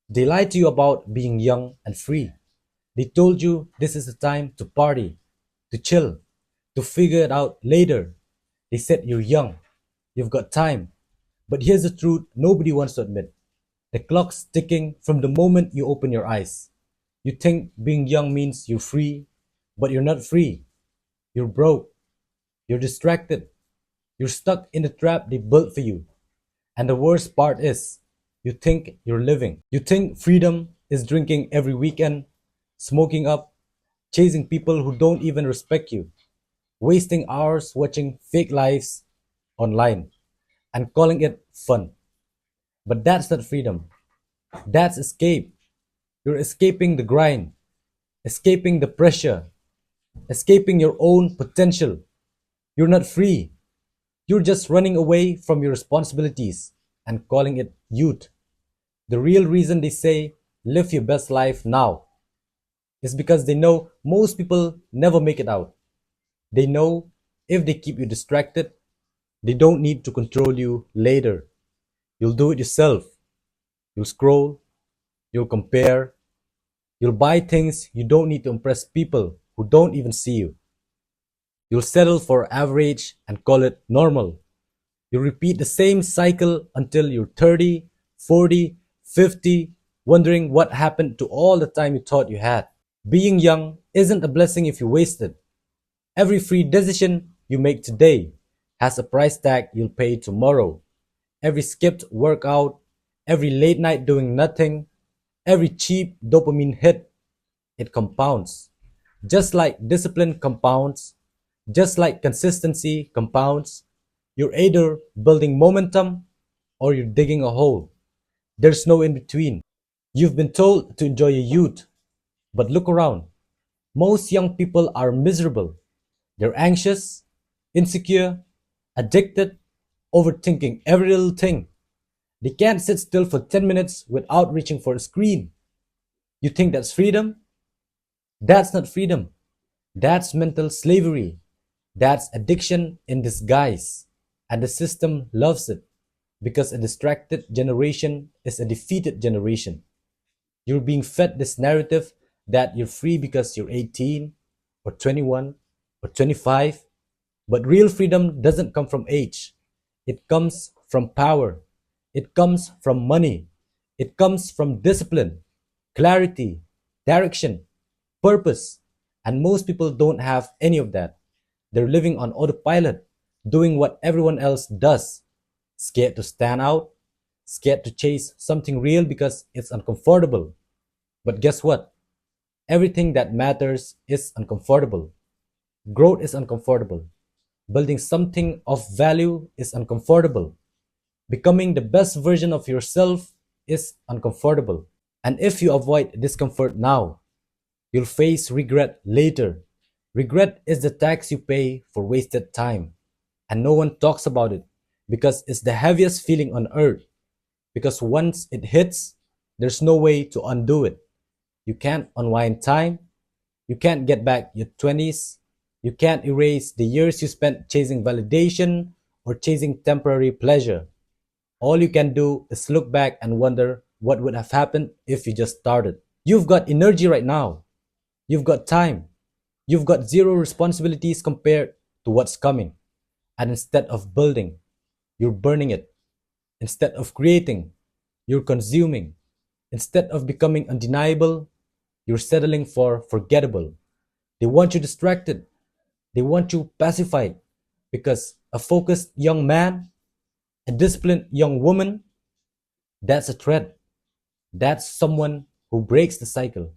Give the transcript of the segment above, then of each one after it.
They lied to you about being young and free. They told you this is the time to party, to chill, to figure it out later. They said you're young, you've got time. But here's the truth nobody wants to admit. The clock's ticking from the moment you open your eyes. You think being young means you're free, but you're not free. You're broke, you're distracted, you're stuck in the trap they built for you. And the worst part is, you think you're living. You think freedom is drinking every weekend, smoking up, chasing people who don't even respect you, wasting hours watching fake lives online, and calling it fun. But that's not freedom. That's escape. You're escaping the grind, escaping the pressure, escaping your own potential. You're not free. You're just running away from your responsibilities and calling it youth. The real reason they say live your best life now is because they know most people never make it out. They know if they keep you distracted, they don't need to control you later. You'll do it yourself. You'll scroll, you'll compare, you'll buy things you don't need to impress people who don't even see you. You'll settle for average and call it normal. You'll repeat the same cycle until you're 30, 40, 50, wondering what happened to all the time you thought you had. Being young isn't a blessing if you waste it. Every free decision you make today has a price tag you'll pay tomorrow. Every skipped workout, every late night doing nothing, every cheap dopamine hit, it compounds. Just like discipline compounds, just like consistency compounds, you're either building momentum or you're digging a hole. There's no in between. You've been told to enjoy your youth, but look around. Most young people are miserable. They're anxious, insecure, addicted, overthinking every little thing. They can't sit still for 10 minutes without reaching for a screen. You think that's freedom? That's not freedom. That's mental slavery. That's addiction in disguise. And the system loves it because a distracted generation is a defeated generation. You're being fed this narrative that you're free because you're 18 or 21 or 25. But real freedom doesn't come from age. It comes from power. It comes from money. It comes from discipline, clarity, direction, purpose. And most people don't have any of that. They're living on autopilot, doing what everyone else does. Scared to stand out, scared to chase something real because it's uncomfortable. But guess what? Everything that matters is uncomfortable. Growth is uncomfortable. Building something of value is uncomfortable. Becoming the best version of yourself is uncomfortable. And if you avoid discomfort now, you'll face regret later. Regret is the tax you pay for wasted time. And no one talks about it because it's the heaviest feeling on earth. Because once it hits, there's no way to undo it. You can't unwind time. You can't get back your 20s. You can't erase the years you spent chasing validation or chasing temporary pleasure. All you can do is look back and wonder what would have happened if you just started. You've got energy right now. You've got time. You've got zero responsibilities compared to what's coming. And instead of building, you're burning it. Instead of creating, you're consuming. Instead of becoming undeniable, you're settling for forgettable. They want you distracted. They want you pacified. Because a focused young man, a disciplined young woman, that's a threat. That's someone who breaks the cycle.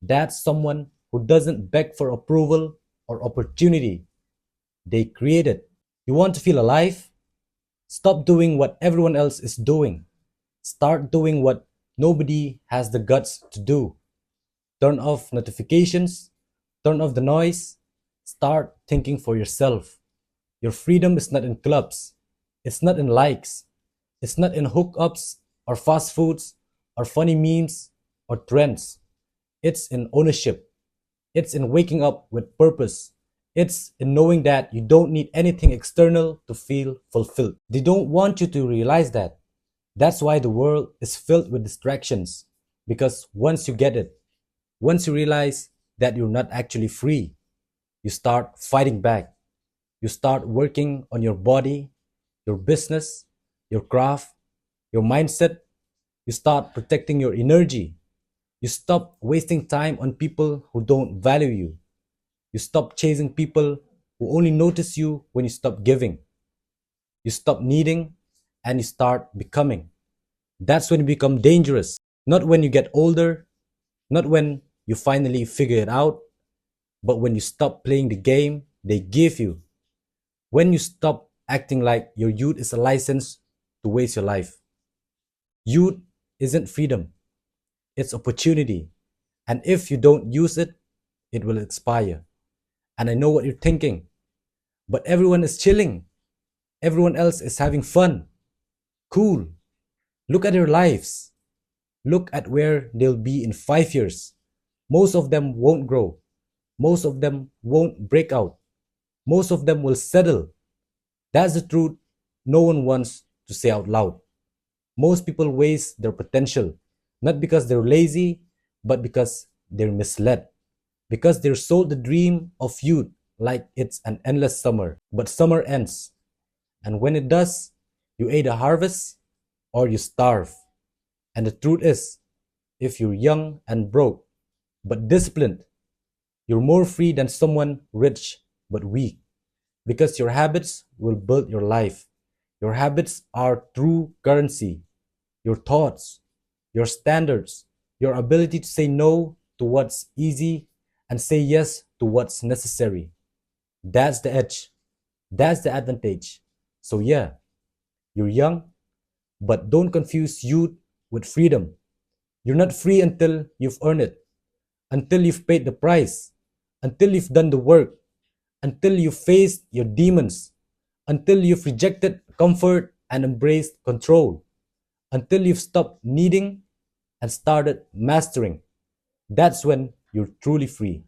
That's someone who doesn't beg for approval or opportunity. They create it. You want to feel alive? Stop doing what everyone else is doing. Start doing what nobody has the guts to do. Turn off notifications. Turn off the noise. Start thinking for yourself. Your freedom is not in clubs. It's not in likes. It's not in hookups or fast foods or funny memes or trends. It's in ownership. It's in waking up with purpose. It's in knowing that you don't need anything external to feel fulfilled. They don't want you to realize that. That's why the world is filled with distractions. Because once you get it, once you realize that you're not actually free, you start fighting back. You start working on your body, your business, your craft, your mindset. You start protecting your energy. You stop wasting time on people who don't value you. You stop chasing people who only notice you when you stop giving. You stop needing and you start becoming. That's when you become dangerous. Not when you get older, not when you finally figure it out, but when you stop playing the game they give you. When you stop acting like your youth is a license to waste your life. Youth isn't freedom, it's opportunity. And if you don't use it, it will expire. And I know what you're thinking, but everyone is chilling. Everyone else is having fun. Cool. Look at their lives. Look at where they'll be in 5 years. Most of them won't grow. Most of them won't break out. Most of them will settle. That's the truth no one wants to say out loud. Most people waste their potential, not because they're lazy, but because they're misled. Because they're sold the dream of youth like it's an endless summer. But summer ends, and when it does, you either harvest or you starve. And the truth is, if you're young and broke, but disciplined, you're more free than someone rich but weak. Because your habits will build your life. Your habits are true currency. Your thoughts, your standards, your ability to say no to what's easy and say yes to what's necessary. That's the edge. That's the advantage. So, yeah, you're young, but don't confuse youth with freedom. You're not free until you've earned it, until you've paid the price, until you've done the work, until you've faced your demons, until you've rejected comfort and embraced control, until you've stopped needing and started mastering. That's when you're truly free.